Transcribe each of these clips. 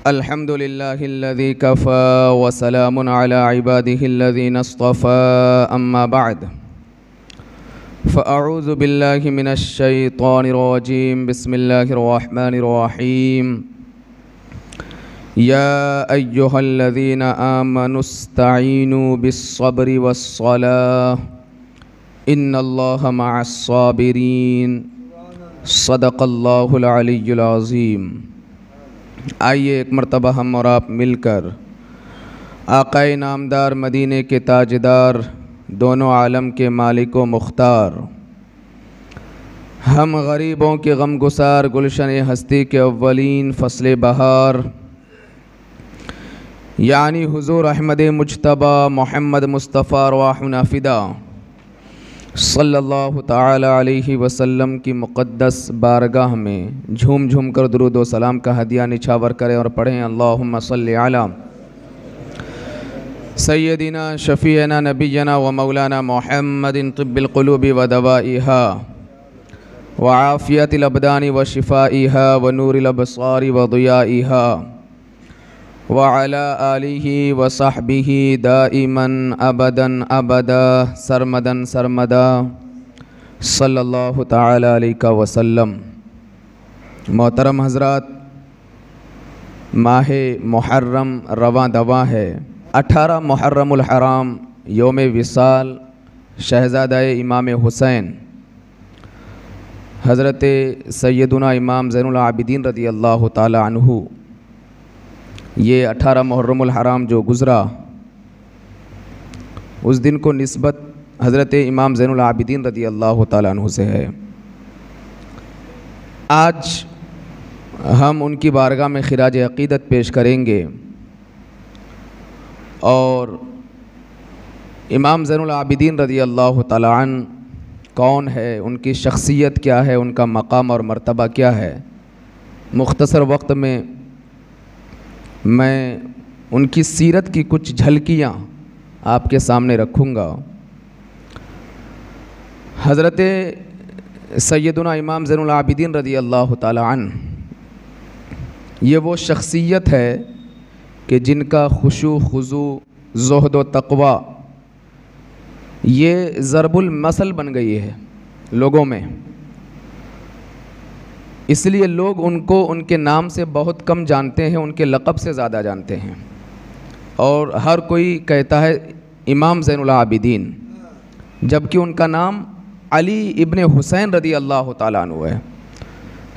अल्हम्दुलिल्लाहिल्लज़ी Kaffa व सलामुन अला इबादिहिल्लज़ीना इस्तफ़ा अम्मा बअद फ़अऊज़ु बिल्लाहि मिनश शैतानिर रजीम बिस्मिल्लाहिर रहमानिर रहीम या अय्युहल्लज़ीना आमनुस्तईनु बिस्सब्रि वस्सलाह इन्नल्लाहा मअस्साबिरीन सदक़ल्लाहुल अलिय्युल अज़ीम। आइए एक मरतबा हम और आप मिलकर आक़ाए नामदार मदीने के ताजदार दोनों आलम के मालिक व मुख्तार हम गरीबों के गमगुसार गुलशन हस्ती के अव्वलीन फ़स्ल बहार यानी हुज़ूर अहमद मुज्तबा मोहम्मद मुस्तफ़ा रुहुना फ़िदा सल्लल्लाहु ताला अलैहि वसल्लम की मुक़द्दस बारगाह में झूम झूम कर दुरूद व सलाम का हदिया निछावर करें और पढ़ें अल्लाहुम्मा सल्लि अला सय्यदिना शफ़ीअना नबियना व मौलाना मुहम्मदिन तिब्बिल क़ुलूबि व दवाइहा व आफ़ियतिल अबदानि व शिफ़ाइहा व नूरिल अबसारि व ज़ियाइहा व अला आलिहि व सहबिहि दाइमन अबदन अबदा सरमदन सरमदा सल्लल्लाहु ताला अलैहि वसल्लम। मोहतरम हज़रात, माह मुहर्रम रवां दवां है। 18 मुहर्रमुल हराम योम विसाल शहज़ादा इमाम हुसैन हज़रत सैयदुना इमाम ज़ैनुल आबिदीन रज़ी अल्लाह ताला अन्हु, ये 18 मुहर्रमुल हराम जो गुज़रा उस दिन को निस्बत हज़रत इमाम ज़ैनुल आबिदीन रज़ी अल्लाह ताला अन्हु से है। आज हम उनकी बारगाह में खिराज अक़ीदत पेश करेंगे और इमाम ज़ैनुल आबिदीन रज़ी अल्लाह ताला अन्हु कौन है, उनकी शख्सियत क्या है, उनका मकाम और मर्तबा क्या है, मुख्तसर वक्त में मैं उनकी सीरत की कुछ झलकियाँ आपके सामने रखूँगा। हज़रत सैयदुना इमाम ज़ैनुल आबिदीन रज़ी अल्लाह ताला अन्हु ये वो शख्सियत है कि जिनका खुशू खुजू ज़ुहद व तक़वा ये ज़रबुल मसल बन गई है लोगों में, इसलिए लोग उनको उनके नाम से बहुत कम जानते हैं, उनके लक़ब से ज़्यादा जानते हैं। और हर कोई कहता है इमाम ज़ैनुल आबिदीन, जबकि उनका नाम अली इब्ने हुसैन रज़ी अल्लाह ताला अन्हु है।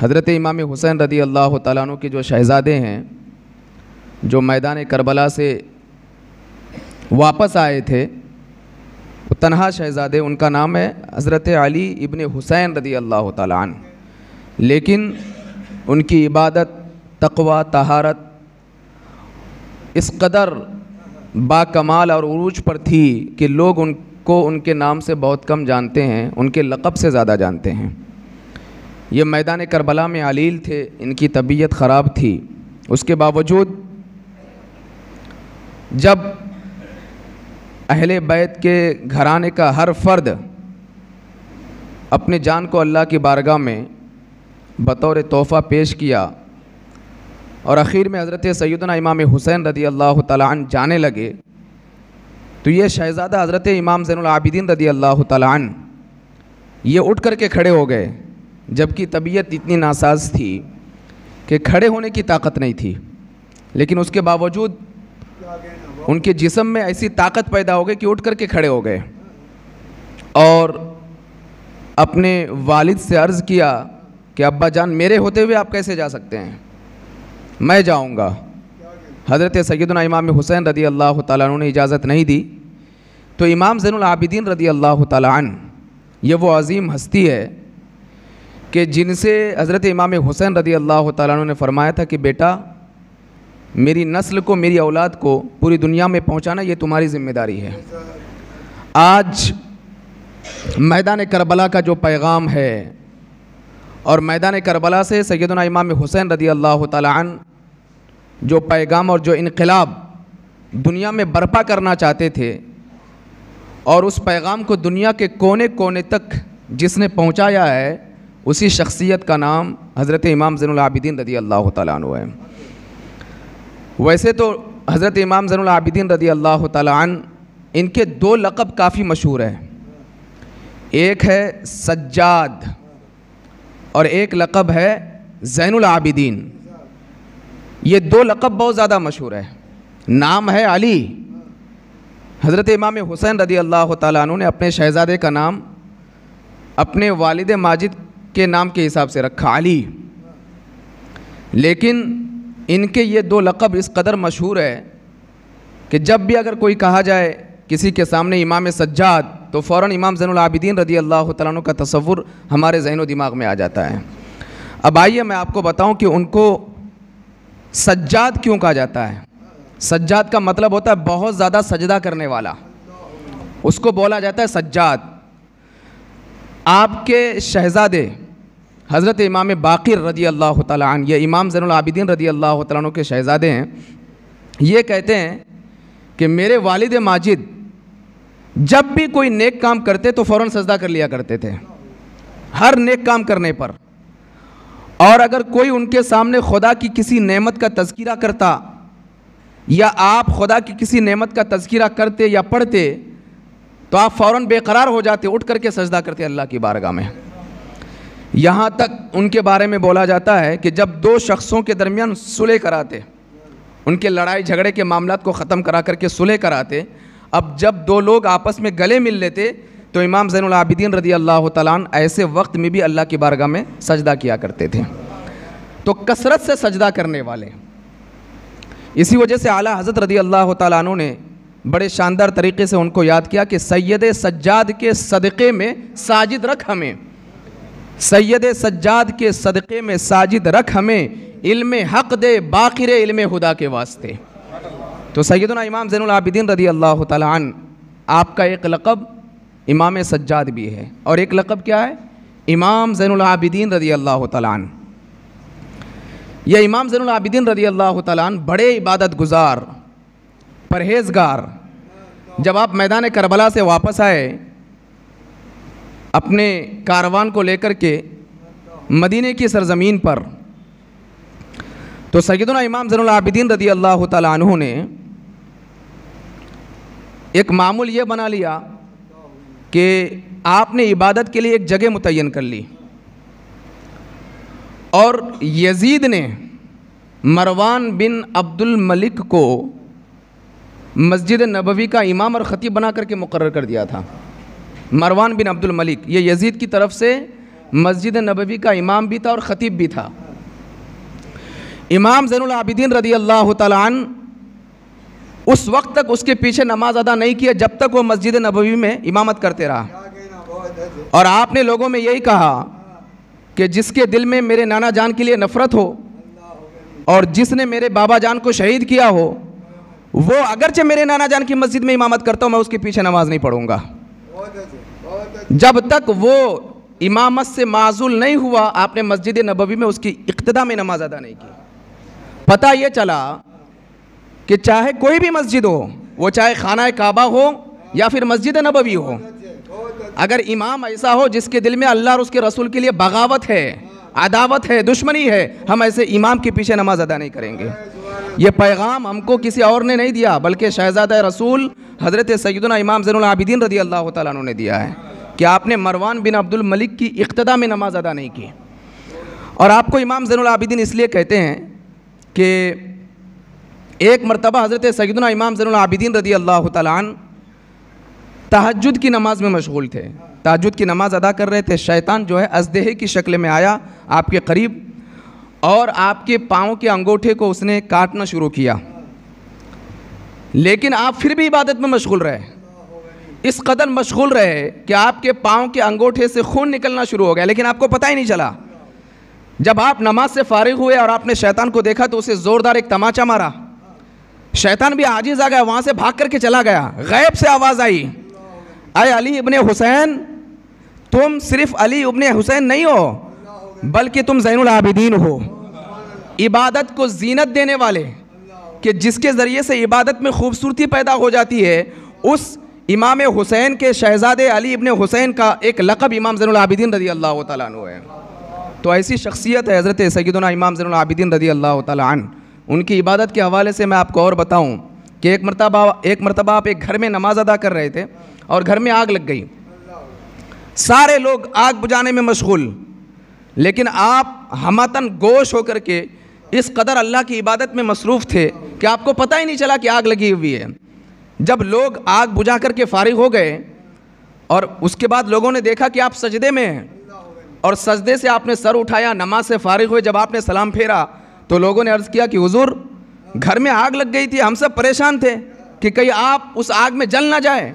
हज़रत इमाम हुसैन रज़ी अल्लाह ताला अन्हु के जो शहज़ादे हैं, जो मैदान करबला से वापस आए थे, वो तन्हा शहज़ादे, उनका नाम है हज़रत अली इब्ने हुसैन रज़ी अल्लाह ताला अन्हु। लेकिन उनकी इबादत, तक़वा, तहारत इस कदर बाकमाल और उरूज पर थी कि लोग उनको उनके नाम से बहुत कम जानते हैं, उनके लक़ब से ज़्यादा जानते हैं। ये मैदान करबला में अलील थे, इनकी तबीयत ख़राब थी, उसके बावजूद जब अहले बैत के घराने का हर फ़र्द अपने जान को अल्लाह की बारगाह में बतौर तोहफ़ा पेश किया और आखिर में हज़रत सैयदना इमाम हुसैन रज़ी अल्लाह ताला अन्हु जाने लगे, तो ये शहज़ादा हज़रत इमाम ज़ैनुल आबिदीन रज़ी अल्लाह ताला अन्हु ये उठ कर के खड़े हो गए, जबकि तबीयत इतनी नासाज थी कि खड़े होने की ताकत नहीं थी, लेकिन उसके बावजूद उनके जिस्म में ऐसी ताकत पैदा हो गई कि उठ कर के खड़े हो गए और अपने वालिद से अर्ज़ किया कि अब्बा जान, मेरे होते हुए आप कैसे जा सकते हैं, मैं जाऊंगा। हज़रत सैयदना इमाम हुसैन रज़ी अल्लाह ताला अन्हु ने इजाज़त नहीं दी, तो इमाम ज़ैनुल आबिदीन रज़ी अल्लाह ताला अन्हु ये वो अज़ीम हस्ती है कि जिनसे हज़रत इमाम हुसैन रज़ी अल्लाह ताला अन्हु ने फरमाया था कि बेटा, मेरी नस्ल को, मेरी औलाद को पूरी दुनिया में पहुँचाना ये तुम्हारी ज़िम्मेदारी है। आज मैदान करबला का जो पैगाम है और मैदान करबला से सैयदना इमाम हुसैन रज़ी अल्लाह ताला अन्हु जो पैगाम और जो इनक़िलाब दुनिया में बर्पा करना चाहते थे और उस पैगाम को दुनिया के कोने कोने तक जिसने पहुंचाया है उसी शख्सियत का नाम हज़रत इमाम ज़ैनुल आबिदीन रज़ी अल्लाह तआला अन्हु है। वैसे तो हज़रत इमाम ज़ैनुल आबिदीन रज़ी अल्लाह तआला अन्हु इनके दो लक़ब काफ़ी मशहूर है, एक है सज्जाद और एक लक़ब है ज़ैनुल आबिदीन। ये दो लक़ब बहुत ज़्यादा मशहूर है। नाम है अली। हज़रत इमाम हुसैन रज़ी अल्लाह तआला अन्हु ने अपने शहज़ादे का नाम अपने वालिद माजिद के नाम के हिसाब से रखा, अली। लेकिन इनके ये दो लक़ब इस कदर मशहूर है कि जब भी अगर कोई कहा जाए किसी के सामने इमाम सज्जाद, तो फ़ौरन इमाम ज़ैनुल आबिदीन रज़ी अल्लाह तआला अन्हु का तसव्वुर हमारे ज़हन व दिमाग में आ जाता है। अब आइए मैं आपको बताऊं कि उनको सज्जाद क्यों कहा जाता है। सज्जाद का मतलब होता है बहुत ज़्यादा सजदा करने वाला, उसको बोला जाता है सज्जाद। आपके शहज़ादे हज़रत इमाम बाक़िर रज़ी अल्लाह तआला अन्हु, ये इमाम ज़ैनुल आबिदीन रज़ी अल्लाह तआला अन्हु के शहज़ादे हैं, ये कहते हैं कि मेरे वालिद माजिद जब भी कोई नेक काम करते तो फ़ौरन सजदा कर लिया करते थे, हर नेक काम करने पर। और अगर कोई उनके सामने खुदा की किसी नेमत का तज़किरा करता या आप खुदा की किसी नेमत का तज़किरा करते या पढ़ते तो आप फ़ौरन बेकरार हो जाते, उठ करके सजदा करते अल्लाह की बारगाह में। यहाँ तक उनके बारे में बोला जाता है कि जब दो शख्सों के दरमियान सुलह कराते, उनके लड़ाई झगड़े के मामलात को ख़त्म करा करके सुलह कराते, अब जब दो लोग आपस में गले मिल लेते तो इमाम ज़ैनुल आबिदीन रज़ी अल्लाह तआला अन्हु ऐसे वक्त में भी अल्लाह की बारगाह में सजदा किया करते थे। तो कसरत से सजदा करने वाले, इसी वजह से आला हज़रत रज़ी अल्लाह तआला अन्हु ने बड़े शानदार तरीक़े से उनको याद किया कि सैयद सज्जाद के सदक़े में साजिद रख हमें, सैयद सज्जाद के सदक़े में साजिद रख हमें, इल्म हक़ दे बाक़िर इल्म हुदा के वास्ते। तो सैयदना इमाम ज़ैनुल आबिदीन रज़ी अल्लाह तआला अन्हु, आपका एक लक़ब इमाम सज्जाद भी है और एक लक़ब क्या है, इमाम ज़ैनुल आबिदीन रज़ी अल्लाह तआला अन्हु। यह इमाम ज़ैनुल आबिदीन रज़ी अल्लाह तआला अन्हु बड़े इबादत गुज़ार, परहेज़गार। जब आप मैदान करबला से वापस आए अपने कारवान को लेकर के मदीने की सरज़मीन पर, तो सैयदना इमाम ज़ैनुल आबिदीन रज़ी अल्लाह तआला अन्हु ने एक मामूल ये बना लिया कि आपने इबादत के लिए एक जगह मुतय्यन कर ली। और यजीद ने मरवान बिन अब्दुल मलिक को मस्जिद नबवी का इमाम और ख़तीब बना करके मुकर्रर कर दिया था। मरवान बिन अब्दुल मलिक ये यजीद की तरफ से मस्जिद नबवी का इमाम भी था और ख़तीब भी था। इमाम ज़ैनुल आबिदीन रज़ी अल्लाह तआला अन्हु उस वक्त तक उसके पीछे नमाज अदा नहीं किया जब तक वो मस्जिद नबवी में इमामत करते रहा। और आपने लोगों में यही कहा कि जिसके दिल में मेरे नाना जान के लिए नफ़रत हो और जिसने मेरे बाबा जान को शहीद किया हो, वो अगरचे मेरे नाना जान की मस्जिद में इमामत करता हूँ, मैं उसके पीछे नमाज नहीं पढ़ूँगा। जब तक वो इमामत से माज़ूल नहीं हुआ, आपने मस्जिद नबवी में उसकी इक्तिदा में नमाज अदा नहीं की। पता ये चला कि चाहे कोई भी मस्जिद हो, वो चाहे खाना काबा हो या फिर मस्जिद नबवी हो, अगर इमाम ऐसा हो जिसके दिल में अल्लाह और उसके रसूल के लिए बगावत है, अदावत है, दुश्मनी है, हम ऐसे इमाम के पीछे नमाज अदा नहीं करेंगे। ये पैगाम हमको किसी और ने नहीं दिया, बल्कि शहज़ादा रसूल हज़रत सैयदना इमाम ज़ैनुल आबिदीन रज़ी अल्लाह तआला अन्हु ने दिया है कि आपने मरवान बिन अब्दुल मलिक की इक़्तिदा में नमाज अदा नहीं की। और आपको इमाम ज़ैनुल आबिदीन इसलिए कहते हैं कि एक मरतबा हज़रत सैयदना इमाम ज़ैनुल आबिदीन रज़ी अल्लाह तआला अन्हु तहज्जुद की नमाज़ में मशगूल थे। तहज्जुद की नमाज़ अदा कर रहे थे, शैतान जो है अज़देहे की शक्ल में आया आपके करीब और आपके पाँव के अंगूठे को उसने काटना शुरू किया। लेकिन आप फिर भी इबादत में मशगूल रहे, इस कदर मशगूल रहे कि आपके पाँव के अंगूठे से खून निकलना शुरू हो गया, लेकिन आपको पता ही नहीं चला। जब आप नमाज से फारिग हुए और आपने शैतान को देखा तो उसे ज़ोरदार एक तमाचा मारा। शैतान भी आजिज़ आ गया, वहाँ से भाग करके चला गया। गैब से आवाज़ आई, अय अली इब्ने हुसैन, तुम सिर्फ अली इब्ने हुसैन नहीं हो बल्कि तुम ज़ैनुल आबिदीन हो, इबादत को जीनत देने वाले, कि जिसके ज़रिए से इबादत में खूबसूरती पैदा हो जाती है। उस इमाम हुसैन के शहज़ादे अली इब्ने हुसैन का एक लक़ब इमाम ज़ैनुल आबिदीन रज़ी अल्लाह तआला अन्हु है। तो ऐसी शख्सियत है हज़रत सैयदना इमाम ज़ैनुल आबिदीन रज़ी अल्लाह ताला अन्हु। उनकी इबादत के हवाले से मैं आपको और बताऊं कि एक मरतबा आप एक घर में नमाज अदा कर रहे थे और घर में आग लग गई। सारे लोग आग बुझाने में मशगूल, लेकिन आप हमतन गोश होकर के इस कदर अल्लाह की इबादत में मसरूफ़ थे कि आपको पता ही नहीं चला कि आग लगी हुई है। जब लोग आग बुझा करके फारिग हो गए और उसके बाद लोगों ने देखा कि आप सजदे में हैं और सजदे से आपने सर उठाया, नमाज से फारिग हुए, जब आपने सलाम फेरा तो लोगों ने अर्ज़ किया कि हुजूर घर में आग लग गई थी, हम सब परेशान थे कि कहीं आप उस आग में जल ना जाए,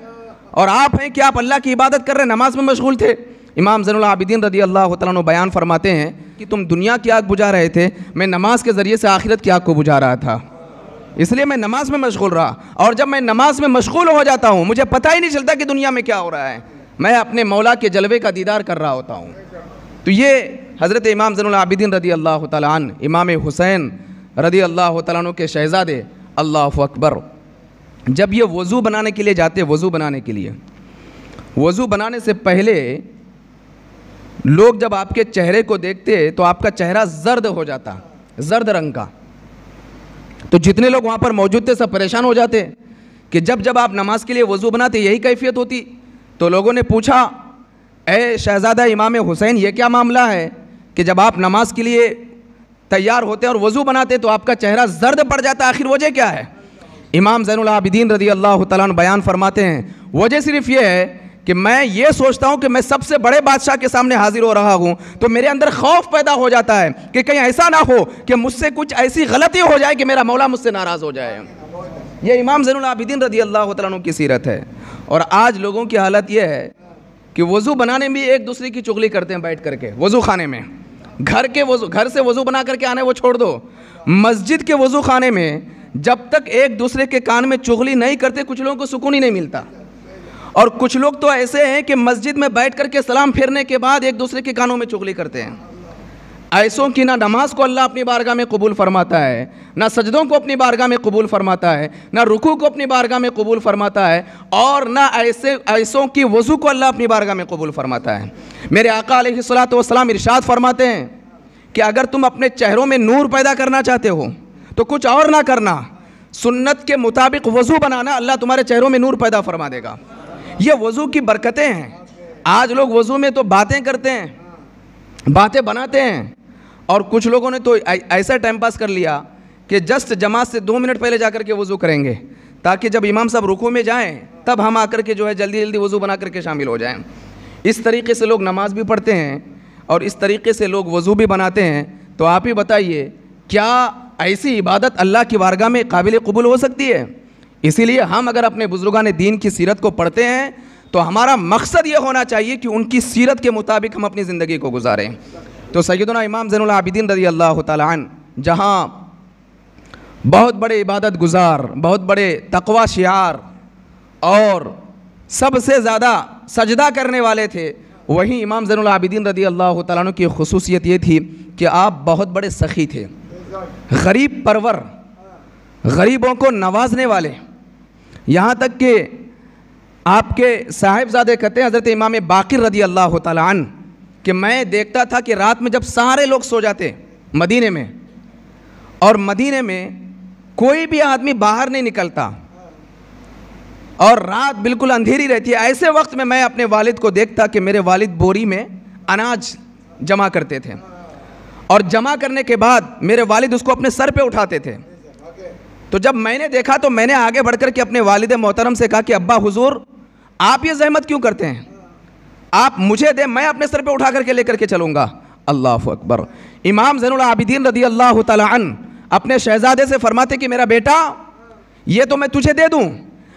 और आप हैं कि आप अल्लाह की इबादत कर रहे हैं, नमाज में मशगूल थे। इमाम ज़ैनुल आबिदीन रज़ी अल्लाह तआला अन्हु बयान फरमाते हैं कि तुम दुनिया की आग बुझा रहे थे, मैं नमाज के ज़रिए से आखिरत की आग को बुझा रहा था, इसलिए मैं नमाज में मशगूल रहा। और जब मैं नमाज में मशगूल हो जाता हूँ मुझे पता ही नहीं चलता कि दुनिया में क्या हो रहा है, मैं अपने मौला के जलवे का दीदार कर रहा होता हूँ। तो ये हज़रत इमाम ज़ैनुल आबिदीन रज़ी अल्लाह तआला अन्हु, इमाम हुसैन रज़ी अल्लाह तआला अन्हु के शहज़ादे, अल्लाहु अकबर, जब ये वज़ू बनाने के लिए जाते, वज़ू बनाने के लिए, वज़ू बनाने से पहले लोग जब आपके चेहरे को देखते तो आपका चेहरा जर्द हो जाता, जर्द रंग का। तो जितने लोग वहाँ पर मौजूद थे सब परेशान हो जाते कि जब आप नमाज के लिए वज़ू बनाते यही कैफियत होती। तो लोगों ने पूछा, ए शहज़ादा इमाम हुसैन, ये क्या मामला है कि जब आप नमाज के लिए तैयार होते और वज़ू बनाते तो आपका चेहरा जर्द पड़ जाता, आखिर वजह क्या है? इमाम ज़ैनुल आबिदीन रज़ी अल्लाह तआला अन्हु बयान फरमाते हैं, वजह सिर्फ ये है कि मैं ये सोचता हूँ कि मैं सबसे बड़े बादशाह के सामने हाजिर हो रहा हूँ, तो मेरे अंदर खौफ पैदा हो जाता है कि कहीं ऐसा ना हो कि मुझसे कुछ ऐसी गलती हो जाए कि मेरा मौला मुझसे नाराज़ हो जाए। ये इमाम ज़ैनुल आबिदीन रज़ी अल्लाह तआला अन्हु की सीरत है। और आज लोगों की हालत ये है कि वज़ू बनाने में एक दूसरे की चुगली करते हैं बैठ करके, वज़ू खाने में, घर से वज़ू बना करके आने वो छोड़ दो, मस्जिद के वज़ू खाने में जब तक एक दूसरे के कान में चुगली नहीं करते कुछ लोगों को सुकून ही नहीं मिलता। और कुछ लोग तो ऐसे हैं कि मस्जिद में बैठ करके सलाम फेरने के बाद एक दूसरे के कानों में चुगली करते हैं। ऐसों की ना नमाज को अल्लाह अपनी बारगाह में कबूल फरमाता है, ना सजदों को अपनी बारगाह में कबूल फरमाता है, ना रुकू को अपनी बारगाह में कबूल फरमाता है, और ना ऐसों की वज़ू को अल्लाह अपनी बारगाह में कबूल फरमाता है। मेरे आका अलैहिस्सलातु वस्सलाम इरशाद फरमाते हैं कि अगर तुम अपने चेहरों में नूर पैदा करना चाहते हो तो कुछ और ना करना, सुन्नत के मुताबिक वज़ू बनाना, अल्लाह तुम्हारे चेहरों में नूर पैदा फरमा देगा। ये वज़ू की बरकतें हैं। आज लोग वज़ू में तो बातें करते हैं, बातें बनाते हैं, और कुछ लोगों ने तो ऐसा टाइम पास कर लिया कि जस्ट जमात से 2 मिनट पहले जाकर के वज़ू करेंगे ताकि जब इमाम साहब रुकू में जाएं तब हम आकर के जो है जल्दी जल्दी वज़ू बना करके शामिल हो जाएं। इस तरीके से लोग नमाज भी पढ़ते हैं और इस तरीके से लोग वज़ू भी बनाते हैं। तो आप ही बताइए, क्या ऐसी इबादत अल्लाह की बारगाह में काबिल कबूल हो सकती है? इसीलिए हम अगर अपने बुजुर्गान दीन की सीरत को पढ़ते हैं तो हमारा मकसद ये होना चाहिए कि उनकी सीरत के मुताबिक हम अपनी ज़िंदगी को गुजारें। तो सैयदना इमाम ज़ैनुल आबिदीन रज़ी अल्लाह तआला अन्हु जहाँ बहुत बड़े इबादत गुजार, बहुत बड़े तक़वा शियार और सबसे ज़्यादा सजदा करने वाले थे, वहीं इमाम ज़ैनुल आबिदीन रज़ी अल्लाह तआला अन्हु की खुसूसियत ये थी कि आप बहुत बड़े सखी थे, गरीब परवर, गरीबों को नवाजने वाले। यहाँ तक कि आपके साहिबजादे कहते हैं हज़रत इमाम बाक़िर रज़ी अल्लाह तआला अन्हु कि मैं देखता था कि रात में जब सारे लोग सो जाते मदीने में, और मदीने में कोई भी आदमी बाहर नहीं निकलता और रात बिल्कुल अंधेरी रहती है, ऐसे वक्त में मैं अपने वालिद को देखता कि मेरे वालिद बोरी में अनाज जमा करते थे, और जमा करने के बाद मेरे वालिद उसको अपने सर पे उठाते थे। तो जब मैंने देखा तो मैंने आगे बढ़कर के अपने वालिद मोहतरम से कहा कि अब्बा हुजूर आप ये ज़हमत क्यों करते हैं, आप मुझे दें, मैं अपने सर पे उठा करके लेकर के चलूँगा। अल्लाहु अकबर। इमाम ज़ैनुल आबिदीन रज़ी अल्लाह तआला अन्हु अपने शहज़ादे से फरमाते कि मेरा बेटा ये तो मैं तुझे दे दूँ,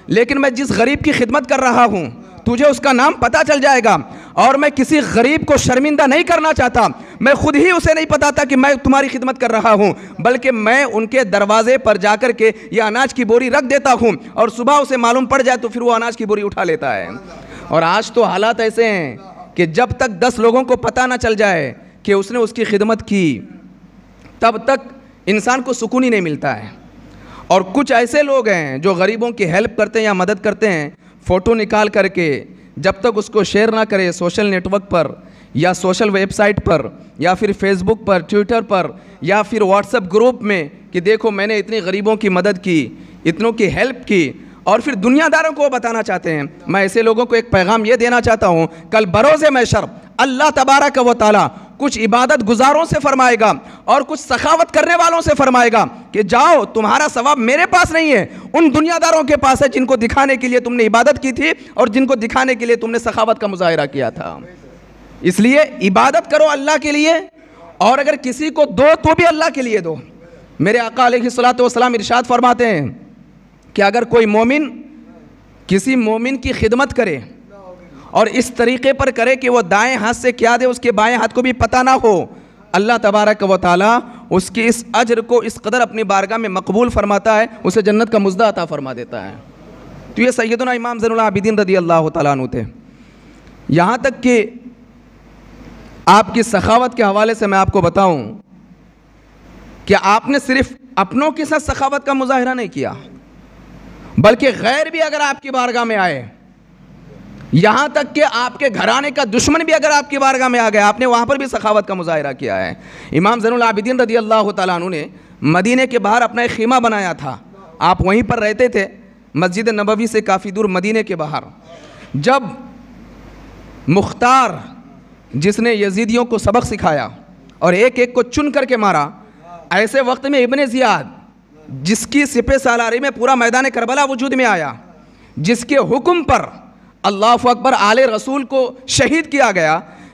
लेकिन मैं जिस गरीब की खिदमत कर रहा हूँ तुझे उसका नाम पता चल जाएगा, और मैं किसी गरीब को शर्मिंदा नहीं करना चाहता, मैं खुद ही उसे नहीं पता था कि मैं तुम्हारी खिदमत कर रहा हूँ, बल्कि मैं उनके दरवाजे पर जाकर के ये अनाज की बोरी रख देता हूँ और सुबह उसे मालूम पड़ जाए तो फिर वो अनाज की बोरी उठा लेता है। और आज तो हालात ऐसे हैं कि जब तक 10 लोगों को पता ना चल जाए कि उसने उसकी खिदमत की तब तक इंसान को सुकून ही नहीं मिलता है। और कुछ ऐसे लोग हैं जो गरीबों की हेल्प करते हैं या मदद करते हैं, फ़ोटो निकाल करके जब तक उसको शेयर ना करे सोशल नेटवर्क पर या सोशल वेबसाइट पर या फिर फेसबुक पर, ट्विटर पर या फिर व्हाट्सएप ग्रुप में कि देखो मैंने इतने गरीबों की मदद की, इतनों की हेल्प की, और फिर दुनियादारों को बताना चाहते हैं। मैं ऐसे लोगों को एक पैगाम ये देना चाहता हूँ, कल बरोज़े महशर अल्लाह तबारक व तआला कुछ इबादत गुजारों से फरमाएगा और कुछ सखावत करने वालों से फरमाएगा कि जाओ, तुम्हारा सवाब मेरे पास नहीं है, उन दुनियादारों के पास है जिनको दिखाने के लिए तुमने इबादत की थी और जिनको दिखाने के लिए तुमने सखावत का मुजाहिरा किया था। इसलिए इबादत करो अल्लाह के लिए, और अगर किसी को दो तो भी अल्लाह के लिए दो। मेरे आका अलैहिस्सलातु वस्सलाम इरशाद फरमाते हैं कि अगर कोई मोमिन किसी मोमिन की खिदमत करे और इस तरीक़े पर करे कि वो दाएं हाथ से क्या दे उसके बाएं हाथ को भी पता ना हो, अल्लाह तबारक व तआला उसके इस अज्र को इस कदर अपनी बारगाह में मकबूल फरमाता है, उसे जन्नत का मुज़्दा अता फरमा देता है। तो ये सैयदना इमाम ज़ैनुल आबिदीन रज़ी अल्लाह तआला अन्हु थे। यहाँ तक कि आपकी सखावत के हवाले से मैं आपको बताऊँ कि आपने सिर्फ अपनों के साथ सखावत का मुजाहिरा नहीं किया, बल्कि गैर भी अगर आपकी बारगाह में आए, यहाँ तक कि आपके घराने का दुश्मन भी अगर आपकी बारगाह में आ गया, आपने वहाँ पर भी सखावत का मुजाहिरा किया है। इमाम ज़ैनुल आबिदीन रज़ी अल्लाह तआला अन्हु ने मदीने के बाहर अपना एक खीमा बनाया था। आप वहीं पर रहते थे, मस्जिद नबवी से काफ़ी दूर मदीने के बाहर। जब मुख्तार जिसने यजीदियों को सबक सिखाया और एक एक को चुन करके मारा, ऐसे वक्त में इब्ने ज़ियाद जिसकी सिपह सालारी में पूरा मैदान करबला वजूद में आया, जिसके हुक्म पर अल्लाहु अकबर आले रसूल को शहीद किया गया,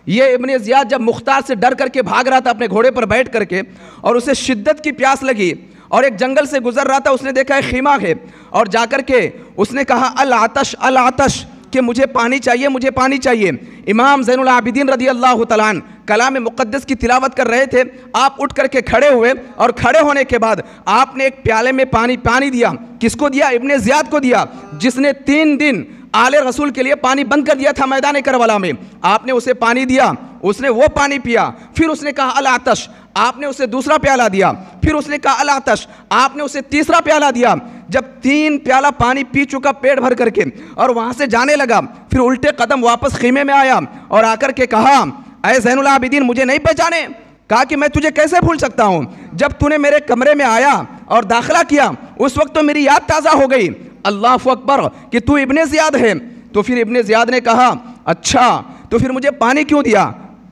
ये इब्ने ज़ियाद जब मुख्तार से डर करके भाग रहा था अपने घोड़े पर बैठ करके, और उसे शिद्दत की प्यास लगी और एक जंगल से गुजर रहा था, उसने देखा है खीमा है और जाकर के उसने कहा अल आतश कि मुझे पानी चाहिए, मुझे पानी चाहिए। इमाम ज़ैनुल आबिदीन रज़ी अल्लाह तआला अन्हु कलाम मुक़द्दस की तिलावत कर रहे थे, आप उठ करके खड़े हुए और खड़े होने के बाद आपने एक प्याले में पानी दिया। किसको दिया? इब्ने ज़ियाद को दिया, जिसने 3 दिन आले रसूल के लिए पानी बंद कर दिया था मैदान करबला में। आपने उसे पानी दिया, उसने वो पानी पिया, फिर उसने कहा अल आतश, आपने उसे दूसरा प्याला दिया, फिर उसने कहा अल आतश, आपने उसे तीसरा प्याला दिया। जब 3 प्याला पानी पी चुका पेट भर करके और वहाँ से जाने लगा, फिर उल्टे कदम वापस खीमे में आया और आकर के कहा ऐ ज़ैनुल आबिदीन मुझे नहीं पहचाने? कहा कि मैं तुझे कैसे भूल सकता हूँ, जब तूने मेरे कमरे में आया और दाखिला किया उस वक्त तो मेरी याद ताज़ा हो गई, अल्लाहु अकबर, कि तू इब्ने ज़ियाद है। तो फिर इब्ने ज़ियाद ने कहा अच्छा तो फिर मुझे पानी क्यों दिया?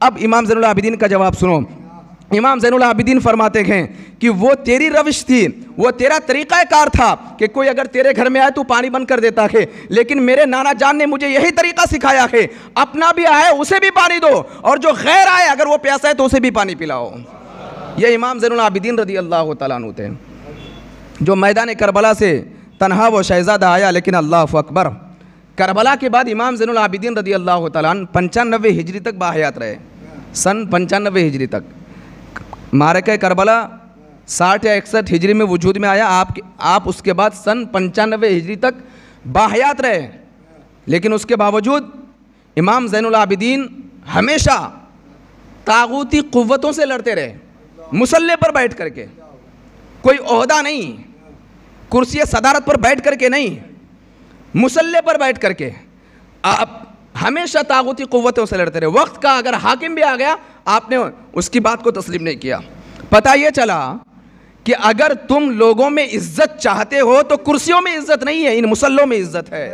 अब इमाम ज़ैनुल आबिदीन का जवाब सुनो। इमाम ज़ैनुल आबिदीन फरमाते हैं कि वो तेरी रविश थी, वो तेरा तरीक़ाकार था कि कोई अगर तेरे घर में आए तो पानी बंद कर देता है, लेकिन मेरे नाना जान ने मुझे यही तरीक़ा सिखाया है, अपना भी आए उसे भी पानी दो और जो गैर आए अगर वो प्यासा है तो उसे भी पानी पिलाओ। ये इमाम ज़ैनुल आबिदीन रज़ी अल्लाह तआला अन्हु थे, जो मैदान करबला से तन्हा वो शहज़ादा आया। लेकिन अल्लाहु अकबर, करबला के बाद इमाम ज़ैनुल आबिदीन रज़ी अल्लाह तआला अन्हु 95 हिजरी तक बाहयात रहे। सन 95 हिजरी तक मारका करबला 60 या 61 हिजरी में वजूद में आया। आप उसके बाद सन 95 हिजरी तक बाहयात रहे। लेकिन उसके बावजूद इमाम ज़ैनुल आबिदीन हमेशा तागूती क़ुव्वतों से लड़ते रहे, मुसल्ले पर बैठ करके, कोई ओहदा नहीं, कुर्सी सदारत पर बैठ करके नहीं, मुसल्ले पर बैठ करके आप हमेशा तागूती क़ुव्वतों से लड़ते रहे। वक्त का अगर हाकिम भी आ गया आपने उसकी बात को तस्लीम नहीं किया। पता ये चला कि अगर तुम लोगों में इज्जत चाहते हो तो कुर्सियों में इज्जत नहीं है, इन मुसल्लों में इज्जत है।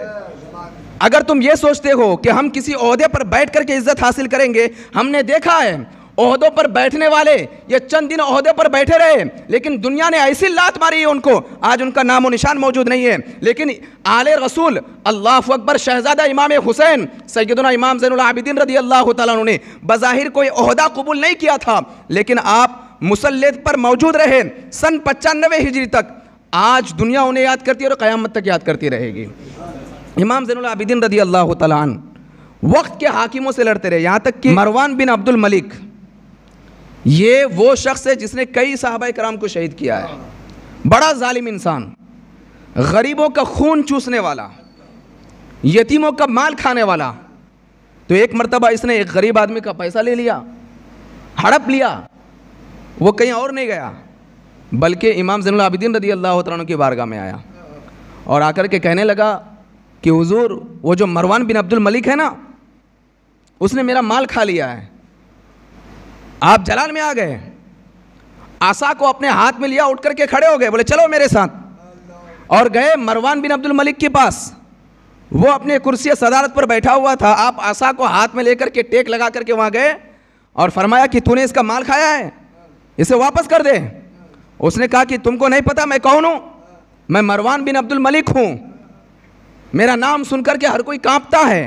अगर तुम ये सोचते हो कि हम किसी ओहदे पर बैठ करके इज्जत हासिल करेंगे, हमने देखा है ओहदों पर बैठने वाले ये चंद दिन ओहदे पर बैठे रहे, लेकिन दुनिया ने ऐसी लात मारी है उनको, आज उनका नामो निशान मौजूद नहीं है। लेकिन आले रसूल अल्लाहु अकबर शहजादा इमाम हुसैन सैयदना इमाम ज़ैनुल आबिदीन रज़ी अल्लाह तआला अन्हु ने बज़ाहिर कोई ओहदा कबूल नहीं किया था, लेकिन आप मुसल्ले पर मौजूद रहे सन 95 हिजरी तक। आज दुनिया उन्हें याद करती है और क़यामत तक याद करती रहेगी। इमाम ज़ैनुल आबिदीन रज़ी अल्लाह तआला अन्हु वक्त के हाकिमों से लड़ते रहे, यहाँ तक कि मरवान बिन अब्दुल मलिक, ये वो शख्स है जिसने कई सहाबा कराम को शहीद किया है। बड़ा जालिम इंसान, गरीबों का खून चूसने वाला, यतीमों का माल खाने वाला। तो एक मरतबा इसने एक गरीब आदमी का पैसा ले लिया, हड़प लिया। वो कहीं और नहीं गया बल्कि इमाम ज़ैनुल आबिदीन रज़ी अल्लाह तआला अन्हु की बारगाह में आया और आकर के कहने लगा कि हुजूर, वो जो मरवान बिन अब्दुल मलिक है ना, उसने मेरा माल खा लिया है, आप जलाल में आ गए, आसा को अपने हाथ में लिया, उठ करके खड़े हो गए, बोले चलो मेरे साथ, और गए मरवान बिन अब्दुल मलिक के पास। वो अपने कुर्सी सदारत पर बैठा हुआ था, आप आसा को हाथ में लेकर के टेक लगा करके वहाँ गए और फरमाया कि तूने इसका माल खाया है, इसे वापस कर दे। उसने कहा कि तुमको नहीं पता मैं कौन हूँ, मैं मरवान बिन अब्दुल मलिक हूँ, मेरा नाम सुनकर के हर कोई कांपता है।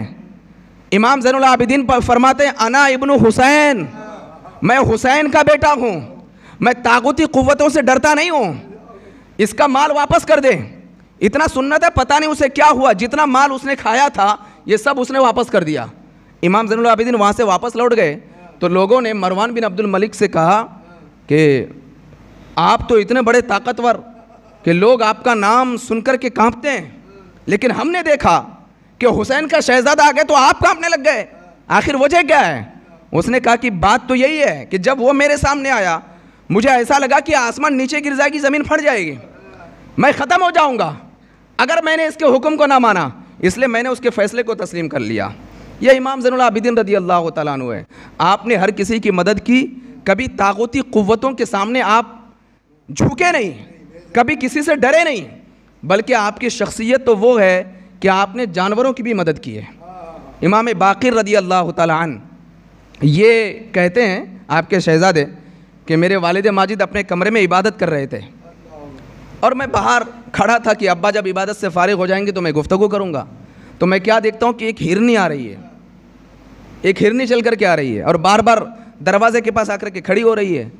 इमाम ज़ैनुल आबिदीन पर फरमाते हैं अना इब्नु हुसैन, मैं हुसैन का बेटा हूँ, मैं तागुती कुव्वतों से डरता नहीं हूँ, इसका माल वापस कर दे। इतना सुन्नत है, पता नहीं उसे क्या हुआ, जितना माल उसने खाया था ये सब उसने वापस कर दिया। इमाम ज़ैनुल आबिदीन वहाँ से वापस लौट गए तो लोगों ने मरवान बिन अब्दुल मलिक से कहा कि आप तो इतने बड़े ताकतवर कि लोग आपका नाम सुनकर के कांपते हैं, लेकिन हमने देखा कि हुसैन का शहजादा आ गया तो आप कांपने लग गए, आखिर वजह क्या है? उसने कहा कि बात तो यही है कि जब वो मेरे सामने आया मुझे ऐसा लगा कि आसमान नीचे गिर जाएगी, ज़मीन फट जाएगी, मैं ख़त्म हो जाऊंगा अगर मैंने इसके हुक्म को ना माना, इसलिए मैंने उसके फ़ैसले को तस्लीम कर लिया। यह इमाम ज़ैनुल आबिदीन रदी अल्लाह तआला अन्हु है। आपने हर किसी की मदद की, कभी तागूती क़ुव्वतों के सामने आप झुके नहीं, कभी किसी से डरे नहीं, बल्कि आपकी शख्सियत तो वो है कि आपने जानवरों की भी मदद की है। इमाम बाक़िर रदी अल्लाह तआला अन्हु ये कहते हैं आपके शहज़ादे कि मेरे वालिद माजिद अपने कमरे में इबादत कर रहे थे और मैं बाहर खड़ा था कि अब्बा जब इबादत से फ़ारिग हो जाएंगे तो मैं गुफ्तगू करूँगा। तो मैं क्या देखता हूँ कि एक हिरनी आ रही है, एक हिरनी चल कर के आ रही है और बार बार दरवाज़े के पास आकर के खड़ी हो रही है।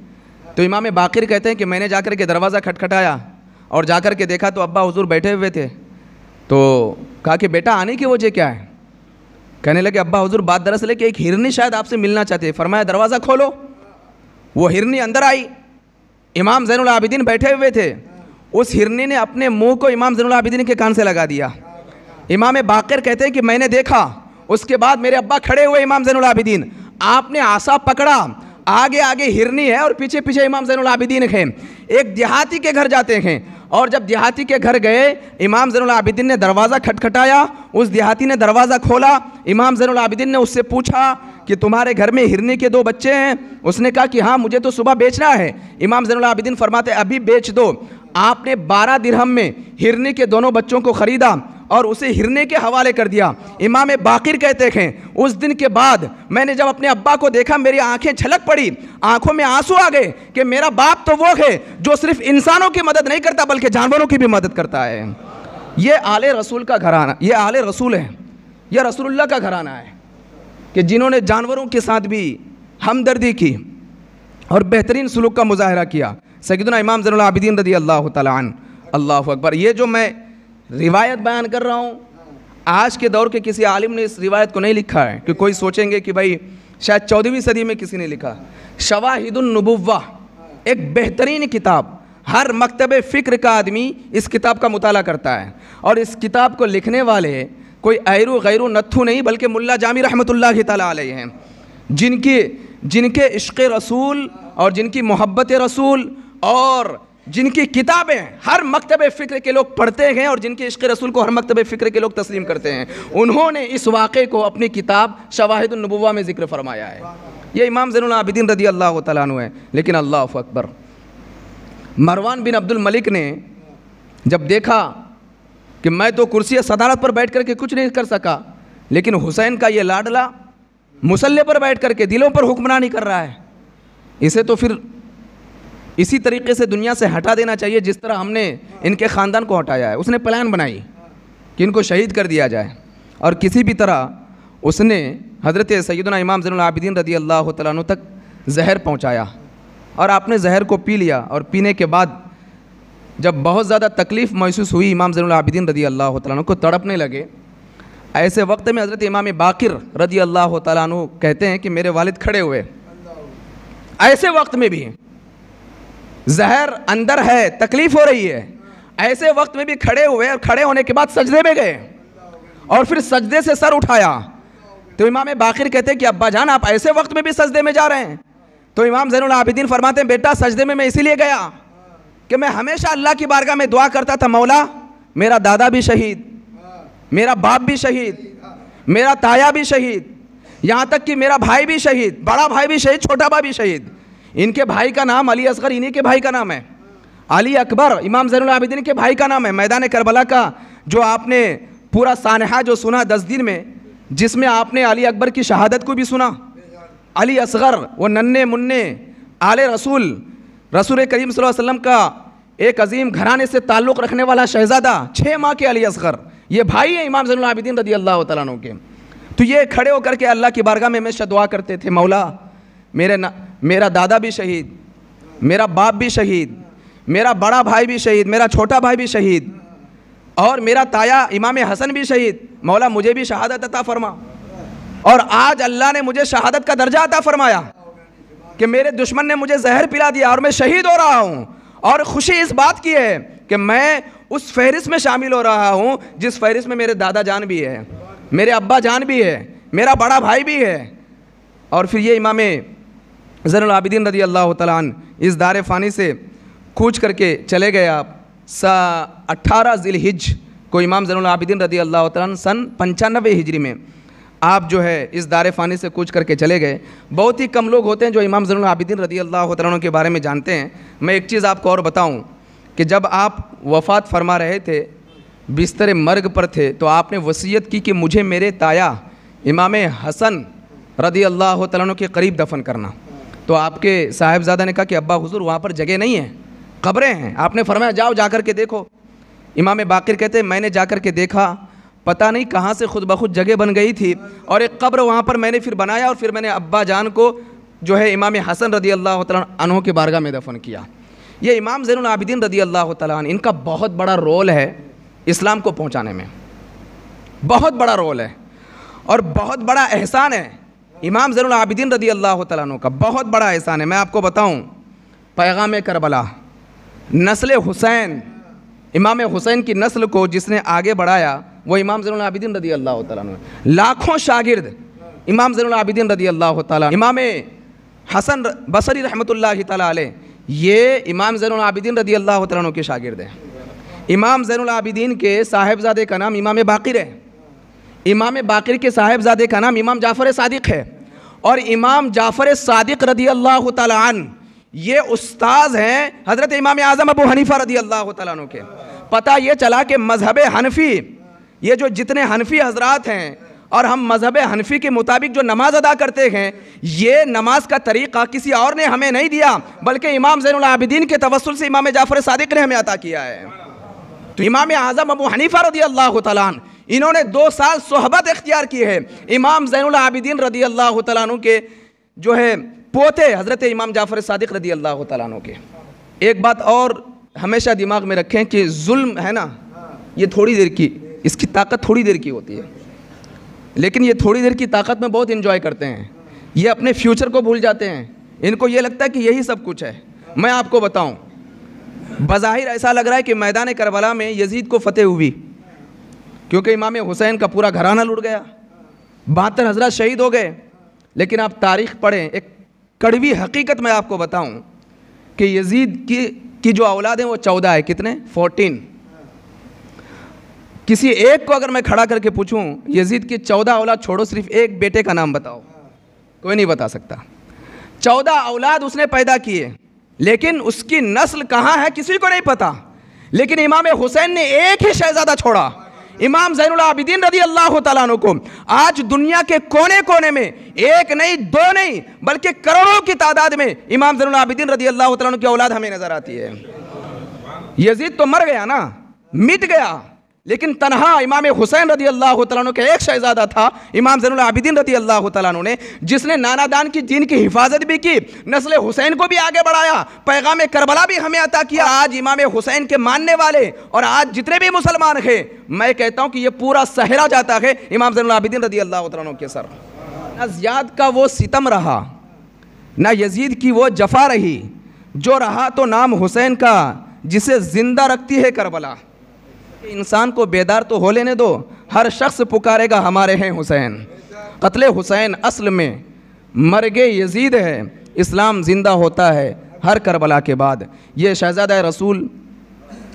तो इमाम बाक़िर कहते हैं कि मैंने जाकर के दरवाज़ा खटखटाया और जाकर के देखा तो अब्बा हुजूर बैठे हुए थे। तो कहा कि बेटा आने की वजह क्या है? कहने लगे अब्बा हुजूर बात दरअसल है कि एक हिरनी शायद आपसे मिलना चाहती है। फरमाया दरवाज़ा खोलो। वो हिरनी अंदर आई, इमाम ज़ैनुल आबिदीन बैठे हुए थे, उस हिरनी ने अपने मुंह को इमाम ज़ैनुल आबिदीन के कान से लगा दिया। इमाम बाक़िर कहते हैं कि मैंने देखा, उसके बाद मेरे अब्बा खड़े हुए, इमाम ज़ैनुल आबिदीन, आपने आसा पकड़ा, आगे आगे हिरनी है और पीछे पीछे इमाम ज़ैनुल आबिदीन हैं। एक देहाती के घर जाते हैं और जब देहाती के घर गए, इमाम ज़ैनुल आबिदीन ने दरवाज़ा खटखटाया, उस देहाती ने दरवाज़ा खोला। इमाम ज़ैनुल आबिदीन ने उससे पूछा कि तुम्हारे घर में हिरनी के 2 बच्चे हैं? उसने कहा कि हाँ मुझे तो सुबह बेचना है। इमाम ज़ैनुल आबिदीन फरमाते अभी बेच दो। आपने 12 दिरहम में हिरनी के दोनों बच्चों को ख़रीदा और उसे हिरने के हवाले कर दिया। इमाम बाक़िर कहते हैं उस दिन के बाद मैंने जब अपने अब्बा को देखा मेरी आंखें छलक पड़ी, आंखों में आंसू आ गए कि मेरा बाप तो वो है जो सिर्फ इंसानों की मदद नहीं करता बल्कि जानवरों की भी मदद करता है। ये आले रसूल का घराना, ये आले रसूल है, यह रसूलुल्लाह का घराना है कि जिन्होंने जानवरों के साथ भी हमदर्दी की और बेहतरीन सलूक का मुजाहरा किया। सैयदना इमाम ज़ैनुल आबिदीन रदी अल्लाह तआला अन्हु। अल्लाहु अकबर। ये जो मैं रिवायत बयान कर रहा हूँ, आज के दौर के किसी आलिम ने इस रिवायत को नहीं लिखा है कि कोई सोचेंगे कि भाई शायद 14वीं सदी में किसी ने लिखा। शवाहिदुन नुबुव्वा एक बेहतरीन किताब, हर मकतब फ़िक्र का आदमी इस किताब का मुताला करता है और इस किताब को लिखने वाले कोई ऐरू गैरू नत्थू नहीं बल्कि मुल्ला जामी रहमतुल्लाहि तआला अलैहि हैं, जिनके इश्क़ रसूल और जिनकी मोहब्बत रसूल और जिनकी किताबें हर मकतब फ़िक्र के लोग पढ़ते हैं और जिनके इश्क़ रसूल को हर मकतब फ़िक्र के लोग तस्लीम करते हैं, उन्होंने इस वाक़े को अपनी किताब शवाहिदुन नुबुव्वा में ज़िक्र फरमाया है। ये इमाम ज़ैनुल आबिदीन रदी अल्लाह तआला अन्हु है। लेकिन अल्लाहु अकबर, मरवान बिन अब्दुल मलिक ने जब देखा कि मैं तो कुर्सी सदारत पर बैठ करके कुछ नहीं कर सका, लेकिन हुसैन का ये लाडला मुसल्ले पर बैठ करके दिलों पर हुक्मरानी कर रहा है, इसे तो फिर इसी तरीके से दुनिया से हटा देना चाहिए जिस तरह हमने इनके ख़ानदान को हटाया है। उसने प्लान बनाई कि इनको शहीद कर दिया जाए और किसी भी तरह उसने हज़रत सैयदना इमाम ज़ैनुल आबिदीन रदी अल्लाह तआला अन्हु तक जहर पहुँचाया और आपने जहर को पी लिया। और पीने के बाद जब बहुत ज़्यादा तकलीफ़ महसूस हुई, इमाम ज़ैनुल आबिदीन रदी अल्लाह तआला अन्हु को तड़पने लगे। ऐसे वक्त में हज़रत इमाम बाक़िर रदी अल्लाह तआला अन्हु कहते हैं कि मेरे वालिद खड़े हुए, ऐसे वक्त में भी जहर अंदर है, तकलीफ़ हो रही है, ऐसे वक्त में भी खड़े हुए और खड़े होने के बाद सजदे में गए और फिर सजदे से सर उठाया। तो इमाम बाक़िर कहते हैं कि अब्बा जान आप ऐसे वक्त में भी सजदे में जा रहे हैं? तो इमाम ज़ैनुल आबिदीन फरमाते हैं बेटा सजदे में मैं इसीलिए गया कि मैं हमेशा अल्लाह की बारगाह में दुआ करता था, मौला मेरा दादा भी शहीद, मेरा बाप भी शहीद, मेरा ताया भी शहीद, यहाँ तक कि मेरा भाई भी शहीद, बड़ा भाई भी शहीद, छोटा भाई भी शहीद। इनके भाई का नाम अली असगर, इन्हीं के भाई का नाम है। अली अकबर इमाम ज़ैनुल आबिदीन के भाई का नाम है। मैदान करबला का जो आपने पूरा सानहा जो सुना 10 दिन में, जिसमें आपने अली अकबर की शहादत को भी सुना, अली असगर वो नन्हे मुन्ने आले रसूल करीम सल्लल्लाहु अलैहि वसल्लम का एक अजीम घराने से ताल्लुक़ रखने वाला शहज़ादा, 6 माह के अली असगर, ये भाई है इमाम ज़ैनुल आबिदीन रज़ी अल्लाह तआला अन्हु के। तो ये खड़े होकर के अल्लाह की बारगाह में हमेशा दुआ करते थे, मौला मेरा दादा भी शहीद, मेरा बाप भी शहीद, मेरा बड़ा भाई भी शहीद, मेरा छोटा भाई भी शहीद, और मेरा ताया इमाम हसन भी शहीद, मौला मुझे भी शहादत अता फरमा। और आज अल्लाह ने मुझे शहादत का दर्जा अता फरमाया कि मेरे दुश्मन ने मुझे जहर पिला दिया और मैं शहीद हो रहा हूँ। और खुशी इस बात की है कि मैं उस फहरिस्त में शामिल हो रहा हूँ जिस फहरिस्त में मेरे दादा जान भी है, मेरे अब्बा जान भी है, मेरा बड़ा भाई भी है। और फिर ये इमाम ज़ैनुल आबिदीन रज़ी अल्लाह तआला अन्हु इस दार फ़ानी से कूच करके चले गए। आप 18 ज़िलहिज्ज को इमाम ज़ैनुल आबिदीन रज़ी अल्लाह तआला अन्हु सन 95 हिजरी में आप जो है इस दार फ़ानी से कूच करके चले गए। बहुत ही कम लोग होते हैं जो इमाम ज़ैनुल आबिदीन रज़ी अल्लाह तआला अन्हु के बारे में जानते हैं। मैं एक चीज़ आपको और बताऊं कि जब आप वफ़ात फरमा रहे थे, बिस्तर मर्ग पर थे, तो आपने वसीयत की कि मुझे मेरे ताया इमाम हसन रज़ी अल्लाह तआला अन्हु के करीब दफन करना। तो आपके साहिबजादा ने कहा कि अब्बा हुज़ूर वहाँ पर जगह नहीं है, कब्रें हैं। आपने फरमाया जाओ जाकर के देखो। इमाम बाक़िर कहते हैं मैंने जाकर के देखा, पता नहीं कहाँ से खुद ब खुद जगह बन गई थी और एक कब्र वहाँ पर मैंने फिर बनाया और फिर मैंने अब्बा जान को जो है इमाम हसन रज़ी अल्लाह तआला अन्हु के बारगाह में दफन किया। ये इमाम ज़ैनुल आबिदीन रज़ी अल्लाह तआला अन्हु, इनका बहुत बड़ा रोल है इस्लाम को पहुँचाने में, बहुत बड़ा रोल है और बहुत बड़ा एहसान है। इमाम ज़ैनुल आबिदीन रज़ी अल्लाह तआला अन्हु का बहुत बड़ा एहसान है। मैं आपको बताऊँ, पैगाम करबला, नस्ल हुसैन, इमाम हुसैन की नस्ल को जिसने आगे बढ़ाया वो इमाम ज़ैनुल आबिदीन रज़ी अल्लाह तआला अन्हु। लाखों शागिर्द इमाम ज़ैनुल आबिदीन रज़ी अल्लाह तआला, इमाम हसन बसरी रहमतुल्लाहि तआला अलैह, ये इमाम ज़ैनुल आबिदीन रज़ी अल्लाह तआला अन्हु के शागिर्द हैं। इमाम ज़ैनुल आबिदीन के साहिबजादे का नाम इमाम बाक़िर है, इमाम बाक़िर के साहिबजादे का नाम इमाम जाफ़र सादिक़ है, और इमाम जाफ़र सादिक़ रज़ी अल्लाह तआला अन्हु ये उस्ताद हैं हज़रत इमाम आज़म अबू हनीफ़ा रज़ी अल्लाह तआला अन्हु के। पता ये चला कि मज़हब हनफ़ी, ये जो जितने हनफ़ी हज़रात हैं और हम मज़हब हनफ़ी के मुताबिक जो नमाज़ अदा करते हैं, ये नमाज का तरीक़ा किसी और ने हमें नहीं दिया, बल्कि इमाम ज़ैनुल आबिदीन के तवस्सुल से इमाम जाफ़र सादिक़ ने हमें अता किया है। तो इमाम आज़म अबू हनीफ़ा रज़ी अल्लाह तआला अन्हु, इन्होंने 2 साल सोहबत इख्तियार की है इमाम ज़ैनुल आबिदीन रज़ी अल्लाह तआला अन्हु के जो है पोते हज़रत इमाम जाफ़र सादिक़ रज़ी अल्लाह तआला अन्हु के। एक बात और हमेशा दिमाग में रखें कि जुल्म है ना, ये थोड़ी देर की, इसकी ताकत थोड़ी देर की होती है, लेकिन ये थोड़ी देर की ताकत में बहुत इन्जॉय करते हैं। ये अपने फ्यूचर को भूल जाते हैं, इनको ये लगता है कि यही सब कुछ है। मैं आपको बताऊं, बज़ाहिर ऐसा लग रहा है कि मैदान करबला में यजीद को फतेह हुई, क्योंकि इमाम हुसैन का पूरा घराना लुट गया, 72 हज़रात शहीद हो गए। लेकिन आप तारीख़ पढ़ें, एक कड़वी हकीकत मैं आपको बताऊं कि यजीद की जो औलाद हैं वो 14 है। कितने? 14। किसी एक को अगर मैं खड़ा करके पूछूं यजीद की 14 औलाद छोड़ो, सिर्फ एक बेटे का नाम बताओ, कोई नहीं बता सकता। 14 औलाद उसने पैदा किए, लेकिन उसकी नस्ल कहाँ है किसी को नहीं पता। लेकिन इमाम हुसैन ने एक ही शहजादा छोड़ा, इमाम ज़ैनुल आबिदीन रज़ी अल्लाह तआला अन्हु को। आज दुनिया के कोने कोने में एक नहीं, 2 नहीं, बल्कि करोड़ों की तादाद में इमाम ज़ैनुल आबिदीन रज़ी अल्लाह तआला अन्हु की औलाद हमें नजर आती है। यजीद तो मर गया ना, मिट गया, लेकिन तनहा इमाम हुसैन रज़ी अल्लाह तआला अन्हु के एक शहजादा था इमाम ज़ैनुल आबिदीन रज़ी अल्लाह तआला अन्हु ने, जिसने नानादान की दीन की हिफाजत भी की, नस्ल हुसैन को भी आगे बढ़ाया, पैगाम करबला भी हमें अता किया। आज इमाम हुसैन के मानने वाले और आज जितने भी मुसलमान हैं, मैं कहता हूँ कि ये पूरा सहरा जाता है इमाम ज़ैनुल आबिदीन रज़ी अल्लाह तआला अन्हु के सर। ना ज़ियाद का वो सितम रहा, ना यजीद की वो जफा रही, जो रहा तो नाम हुसैन का, जिसे जिंदा रखती है करबला। इंसान को बेदार तो हो लेने दो, हर शख्स पुकारेगा हमारे हैं हुसैन। कत्ले हुसैन असल में मरगे यजीद है, इस्लाम ज़िंदा होता है हर करबला के बाद। ये शहज़ादा रसूल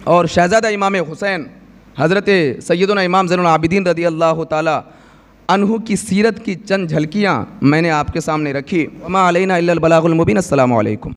और शहज़ादा इमाम हुसैन हज़रत सैयदना इमाम ज़ैनुल आबिदीन रज़ी अल्लाह ताला अन्हु की सीरत की चंद झलकियाँ मैंने आपके सामने रखी। वमा अलैना इल्लल बलागुल मुबीन। अस्सलामु अलैकुम।